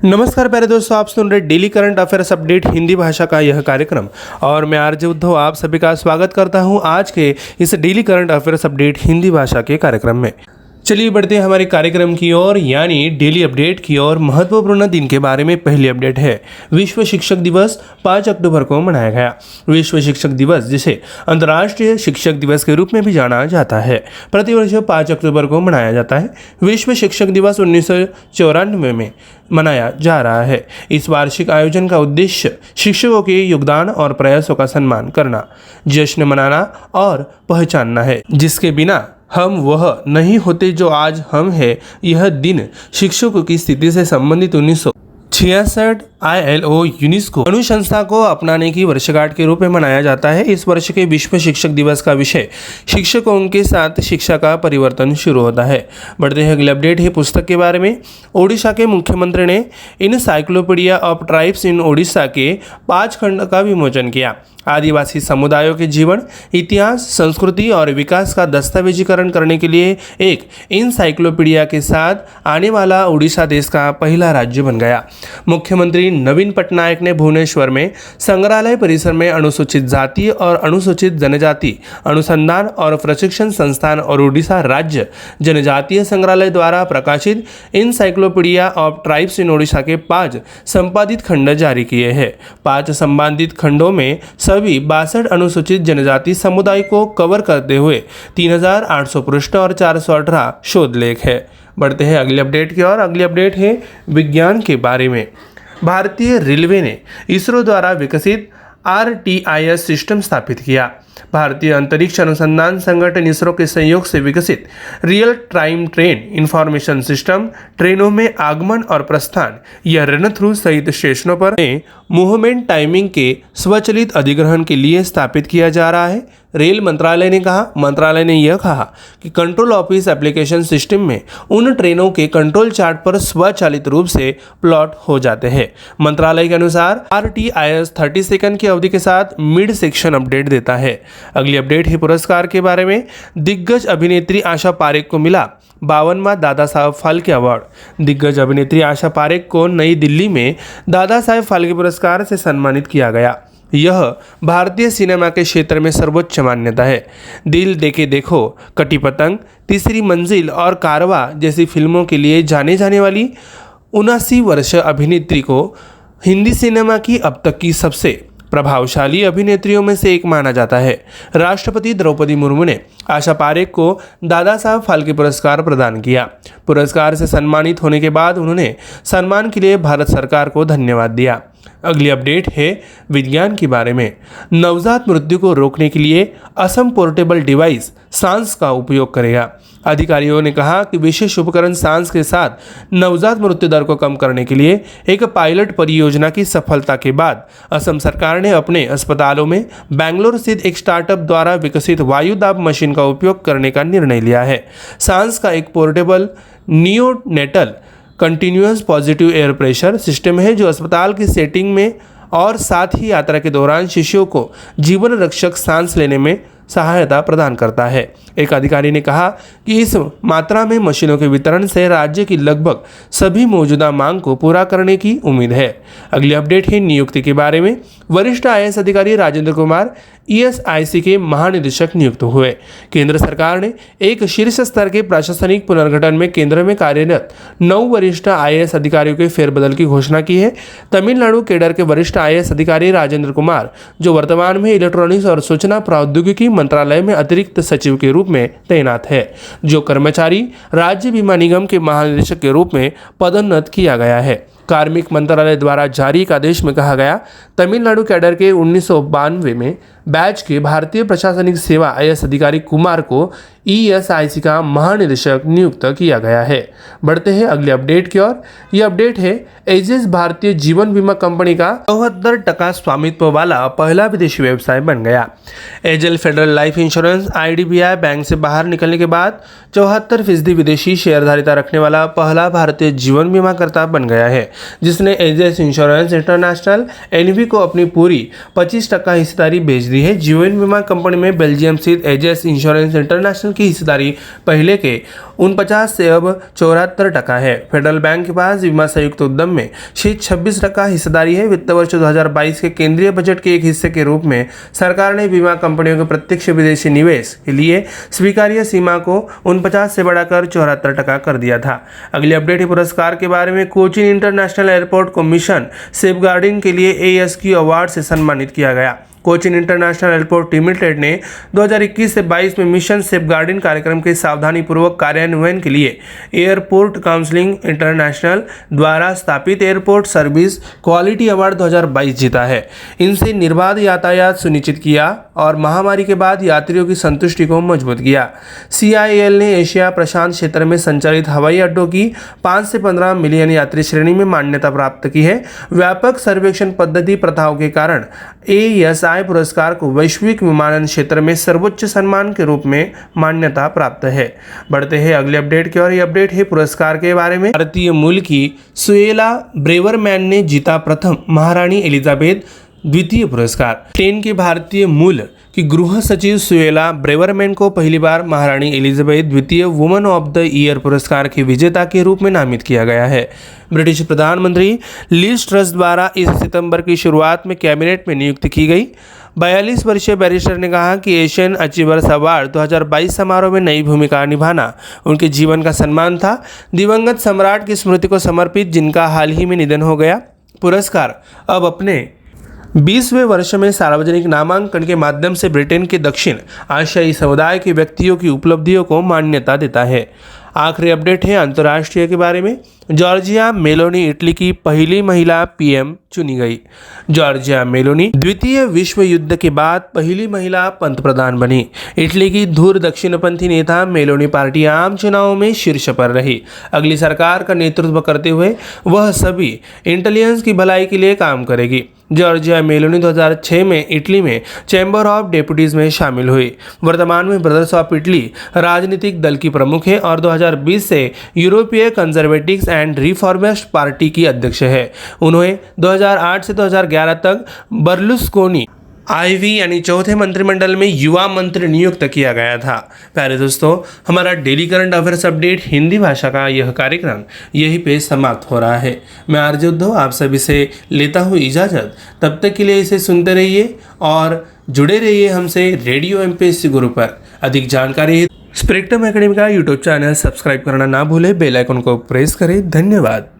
नमस्कार प्यारे दोस्तों, आप सुन रहे daily current affairs update Hindi भाषा का यह कार्यक्रम और मैं आरजे उद्धव आप सभी का स्वागत करता हूं आज के इस daily current affairs update Hindi भाषा के कार्यक्रम में। चलिए बढ़ते हैं हमारे कार्यक्रम की ओर, यानी डेली अपडेट की ओर। महत्वपूर्ण दिन के बारे में पहली अपडेट है। विश्व शिक्षक दिवस 5 अक्टूबर को मनाया गया। विश्व शिक्षक दिवस, जिसे अंतर्राष्ट्रीय शिक्षक दिवस के रूप में भी जाना जाता है, प्रतिवर्ष 5 अक्टूबर को मनाया जाता है। विश्व शिक्षक दिवस 1994 में मनाया जा रहा है। इस वार्षिक आयोजन का उद्देश्य शिक्षकों के योगदान और प्रयासों का सम्मान करना, जश्न मनाना और पहचानना है, जिसके बिना हम वह नहीं होते जो आज हम हैं। यह दिन शिक्षकों की स्थिति से संबंधित 1966 ILO यूनेस्को अनुशंसा को अपनाने की वर्षगांठ के रूप में मनाया जाता है। इस वर्ष के विश्व शिक्षक दिवस का विषय शिक्षकों के साथ शिक्षा का परिवर्तन शुरू होता है। बढ़ते हैं अगले अपडेट है पुस्तक के बारे में। ओडिशा के मुख्यमंत्री ने encyclopaedia of tribes in Odisha के 5 खंड का विमोचन किया। आदिवासी समुदायों के जीवन, इतिहास, संस्कृति और विकास का दस्तावेजीकरण करने के लिए एक इनसाइक्लोपीडिया के साथ आने वाला ओडिशा देश का पहला राज्य बन गया। मुख्यमंत्री नवीन पटनायक ने भुवनेश्वर में संग्रहालय परिसर में अनुसूचित जाति और अनुसूचित जनजाति अनुसंधान और प्रशिक्षण संस्थान और उड़ीसा राज्य जनजातीय संग्रहालय द्वारा प्रकाशित encyclopaedia of tribes in Odisha के 5 संपादित खंड जारी किए हैं। 5 संपादित खंडों में सभी 62 अनुसूचित जनजाति समुदाय को कवर करते हुए 3800 पृष्ठ और 418 शोध लेख है। बढ़ते हैं अगले अपडेट की ओर। अगली अपडेट है विज्ञान के बारे में। भारतीय रेलवे ने इसरो द्वारा विकसित RTIS सिस्टम स्थापित किया। भारतीय अंतरिक्ष अनुसंधान संगठन इसरो के सहयोग से विकसित real time train information system ट्रेनों में आगमन और प्रस्थान या रन थ्रू सहित स्टेशनों पर मूवमेंट टाइमिंग के स्वचालित अधिग्रहण के लिए स्थापित किया जा रहा है। रेल मंत्रालय ने यह कहा कि कंट्रोल ऑफिस एप्लीकेशन सिस्टम में उन ट्रेनों के कंट्रोल चार्ट पर स्वचालित रूप से प्लॉट हो जाते हैं। मंत्रालय के अनुसार RTIS 30 सेकंड की अवधि के साथ मिड सेक्शन अपडेट देता है। अगली अपडेट है पुरस्कार के बारे में। दिग्गज अभिनेत्री आशा पारेख को मिला 52वां दादा साहब फाल्के अवार्ड। दिग्गज अभिनेत्री आशा पारेख को नई दिल्ली में दादा साहब फाल्के पुरस्कार से सम्मानित किया गया। यह भारतीय सिनेमा के क्षेत्र में सर्वोच्च मान्यता है। दिल देके देखो, कटी पतंग, तीसरी मंजिल और कारवा जैसी फिल्मों के लिए जाने जाने वाली 79 वर्षीय अभिनेत्री को हिंदी सिनेमा की अब तक की सबसे प्रभावशाली अभिनेत्रियों में से एक माना जाता है। राष्ट्रपति द्रौपदी मुर्मू ने आशा पारेख को दादा साहब फाल्के पुरस्कार प्रदान किया। पुरस्कार से सम्मानित होने के बाद उन्होंने सम्मान के लिए भारत सरकार को धन्यवाद दिया। अगली अपडेट है विज्ञान के बारे में। नवजात मृत्यु को रोकने के लिए असम पोर्टेबल डिवाइस सांस का उपयोग करेगा। अधिकारियों ने कहा कि विशेष उपकरण सांस के साथ नवजात मृत्यु दर को कम करने के लिए एक पायलट परियोजना की सफलता के बाद असम सरकार ने अपने अस्पतालों में बेंगलुरु स्थित एक स्टार्टअप द्वारा विकसित वायुदाब मशीन का उपयोग करने का निर्णय लिया है। सांस का एक portable neonatal continuous positive air pressure system है जो अस्पताल की सेटिंग में और साथ ही यात्रा के दौरान शिशुओं को जीवन रक्षक सांस लेने में सहायता प्रदान करता है। एक अधिकारी ने कहा कि इस मात्रा में मशीनों के वितरण से राज्य की लगभग सभी मौजूदा मांग को पूरा करने की उम्मीद है। अगली अपडेट है नियुक्ति के बारे में। वरिष्ठ IAS अधिकारी राजेंद्र कुमार ESIC के महानिदेशक नियुक्त हुए। केंद्र सरकार ने एक शीर्ष स्तर के प्रशासनिक पुनर्गठन में केंद्र में कार्यरत 9 वरिष्ठ IAS अधिकारियों के फेरबदल की घोषणा की है। तमिलनाडु केडर के वरिष्ठ IAS अधिकारी राजेंद्र कुमार, जो वर्तमान में इलेक्ट्रॉनिक्स और सूचना प्रौद्योगिकी मंत्रालय में अतिरिक्त सचिव के रूप में तैनात है, जो कर्मचारी राज्य बीमा निगम के महानिदेशक के रूप में पदोन्नत किया गया है। कार्मिक मंत्रालय द्वारा जारी एक आदेश में कहा गया, तमिलनाडु कैडर के 1992 में बैच के भारतीय प्रशासनिक सेवा IAS अधिकारी कुमार को ESIC का महानिदेशक नियुक्त किया गया है। बढ़ते हैं अगले अपडेट की ओर। यह अपडेट है एजिस भारतीय जीवन बीमा कंपनी का 74% स्वामित्व वाला पहला विदेशी व्यवसाय बन गया। AJL federal life insurance IDBI bank से बाहर निकलने के बाद 74% विदेशी शेयरधारिता रखने वाला पहला भारतीय जीवन बीमा करता बन गया है, जिसने एजेस इंश्योरेंस इंटरनेशनल एनवी को अपनी पूरी 25% हिस्सेदारी बेच दी है। जीवन बीमा कंपनी में बेल्जियम स्थित एजेस इंश्योरेंस इंटरनेशनल की हिस्सेदारी पहले के 49 से अब 74% है। फेडरल बैंक के पास बीमा संयुक्त उद्यम में 26% हिस्सेदारी है। वित्त वर्ष 2022 के केंद्रीय बजट के एक हिस्से के रूप में सरकार ने बीमा कंपनियों के प्रत्यक्ष विदेशी निवेश के लिए स्वीकार्य सीमा को 49 से बढ़ाकर 74% कर दिया था। अगली अपडेट है पुरस्कार के बारे में। कोचीन इंटरनेशनल एयरपोर्ट को मिशन सेफगार्डिंग के लिए ASQ अवार्ड से सम्मानित किया गया। कोचीन इंटरनेशनल एयरपोर्ट लिमिटेड ने 2021 से 22 में मिशन सेफगार्डिंग कार्यक्रम के सावधानीपूर्वक कार्यान्वयन के लिए एयरपोर्ट काउंसिलिंग इंटरनेशनल द्वारा स्थापित एयरपोर्ट सर्विस क्वालिटी अवार्ड 2022 जीता है। इनसे निर्बाध यातायात सुनिश्चित किया और महामारी के बाद यात्रियों की संतुष्टि को मजबूत किया। CIAL ने एशिया प्रशांत क्षेत्र में संचालित हवाई अड्डों की 5 से 15 मिलियन यात्री श्रेणी में मान्यता प्राप्त की है। व्यापक सर्वेक्षण पद्धति प्रथाओं के कारण ASI पुरस्कार को वैश्विक विमानन क्षेत्र में सर्वोच्च सम्मान के रूप में मान्यता प्राप्त है। बढ़ते हैं अगले अपडेट की ओर। ये अपडेट है पुरस्कार के बारे में। भारतीय मूल की सुएला ब्रेवरमैन ने जीता प्रथम महारानी एलिजाबेथ द्वितीय पुरस्कार। 10 के भारतीय मूल की गृह सचिव सुएला ब्रेवरमैन को पहली बार महारानी एलिजाबेथ द्वितीय वुमन ऑफ द ईयर पुरस्कार के विजेता के रूप में नामित किया गया है। ब्रिटिश प्रधानमंत्री लिज ट्रस द्वारा इस सितंबर की शुरुआत में कैबिनेट में नियुक्ति की गई। 42 वर्षीय बैरिस्टर ने कहा कि एशियन अचीवर्स अवार्ड 2022 समारोह में नई भूमिका निभाना उनके जीवन का सम्मान था। दिवंगत सम्राट की स्मृति को समर्पित, जिनका हाल ही में निधन हो गया। पुरस्कार अब अपने 20वें वर्ष में सार्वजनिक नामांकन के माध्यम से ब्रिटेन के दक्षिण एशियाई समुदाय के व्यक्तियों की उपलब्धियों को मान्यता देता है। आखिरी अपडेट है अंतर्राष्ट्रीय के बारे में। जॉर्जिया मेलोनी इटली की पहली महिला PM चुनी गई। जॉर्जिया मेलोनी द्वितीय विश्व युद्ध के बाद पहली महिला पंतप्रधान बनी। इटली की धुर दक्षिणपंथी नेता मेलोनी पार्टी आम चुनावों में शीर्ष पर रही। अगली सरकार का नेतृत्व करते हुए वह सभी इंटेलिजेंस की भलाई के लिए काम करेगी। जॉर्जिया मेलोनी 2006 में इटली में चैम्बर ऑफ डेप्यूटीज में शामिल हुई। वर्तमान में ब्रदर्स ऑफ इटली राजनीतिक दल की प्रमुख है और 2020 से यूरोपीय कंजर्वेटिव्स एंड रिफॉर्मिस्ट पार्टी की अध्यक्ष है। उन्हें 2008 से 2011 तक बर्लुस्कोनी IV यानी चौथे मंत्रिमंडल में युवा मंत्री नियुक्त किया गया था। प्यारे दोस्तों, हमारा daily current affairs update Hindi भाषा का यह कार्यक्रम यहीं पे समाप्त हो रहा है। मैं आरजे उद्धव आप सभी से लेता हूँ इजाज़त। तब तक के लिए इसे सुनते रहिए और जुड़े रहिए हमसे रेडियो MPSC गुरु पर। अधिक जानकारी स्पेक्ट्रम एकेडमी का यूट्यूब चैनल सब्सक्राइब करना ना भूलें, बेल आइकन को प्रेस करें। धन्यवाद।